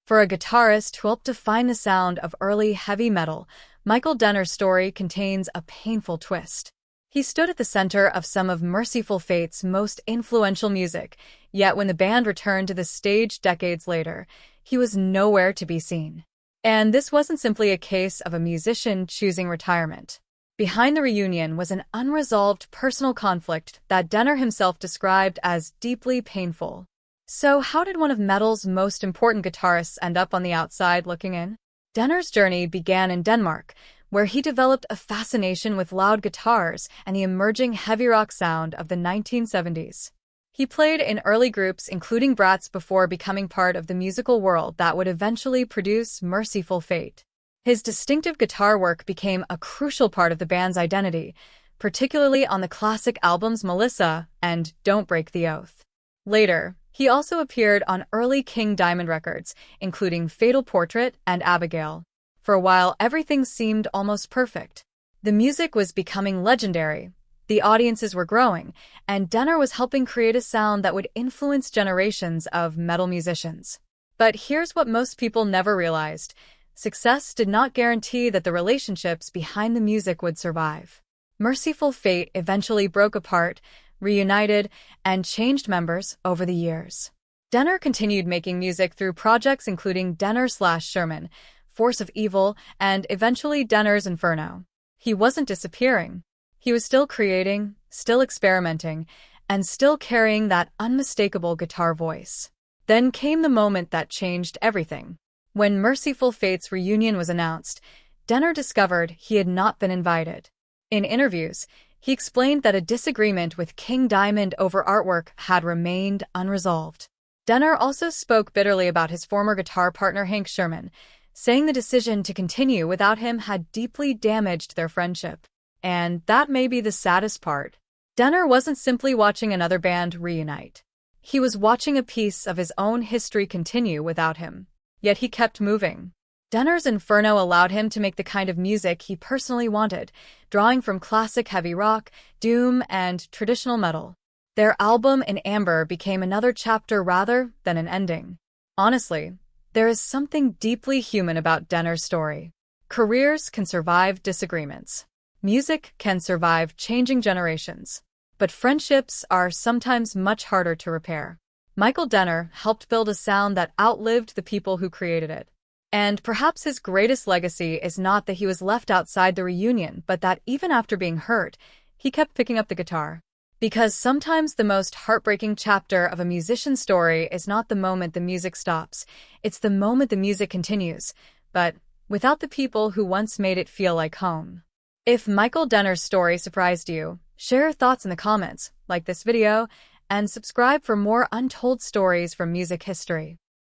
For a guitarist who helped define the sound of early heavy metal, Michael Denner's story contains a painful twist. He stood at the center of some of Mercyful Fate's most influential music, yet when the band returned to the stage decades later, he was nowhere to be seen. And this wasn't simply a case of a musician choosing retirement. Behind the reunion was an unresolved personal conflict that Denner himself described as deeply painful. So how did one of metal's most important guitarists end up on the outside looking in? Denner's journey began in Denmark, where he developed a fascination with loud guitars and the emerging heavy rock sound of the 1970s. He played in early groups including Bratz before becoming part of the musical world that would eventually produce Mercyful Fate. His distinctive guitar work became a crucial part of the band's identity, particularly on the classic albums Melissa and Don't Break the Oath. Later, he also appeared on early King Diamond records, including Fatal Portrait and Abigail. For a while, everything seemed almost perfect. The music was becoming legendary, the audiences were growing, and Denner was helping create a sound that would influence generations of metal musicians. But here's what most people never realized. Success did not guarantee that the relationships behind the music would survive. Mercyful Fate eventually broke apart, reunited, and changed members over the years. Denner continued making music through projects including Denner/Sherman, Force of Evil, and eventually Denner's Inferno. He wasn't disappearing. He was still creating, still experimenting, and still carrying that unmistakable guitar voice. Then came the moment that changed everything. When Mercyful Fate's reunion was announced, Denner discovered he had not been invited. In interviews, he explained that a disagreement with King Diamond over artwork had remained unresolved. Denner also spoke bitterly about his former guitar partner Hank Sherman, saying the decision to continue without him had deeply damaged their friendship. And that may be the saddest part. Denner wasn't simply watching another band reunite. He was watching a piece of his own history continue without him. Yet he kept moving. Denner's Inferno allowed him to make the kind of music he personally wanted, drawing from classic heavy rock, doom, and traditional metal. Their album In Amber became another chapter rather than an ending. Honestly, there is something deeply human about Denner's story. Careers can survive disagreements. Music can survive changing generations. But friendships are sometimes much harder to repair. Michael Denner helped build a sound that outlived the people who created it. And perhaps his greatest legacy is not that he was left outside the reunion, but that even after being hurt, he kept picking up the guitar. Because sometimes the most heartbreaking chapter of a musician's story is not the moment the music stops, it's the moment the music continues, but without the people who once made it feel like home. If Michael Denner's story surprised you, share your thoughts in the comments, like this video, and subscribe for more untold stories from music history.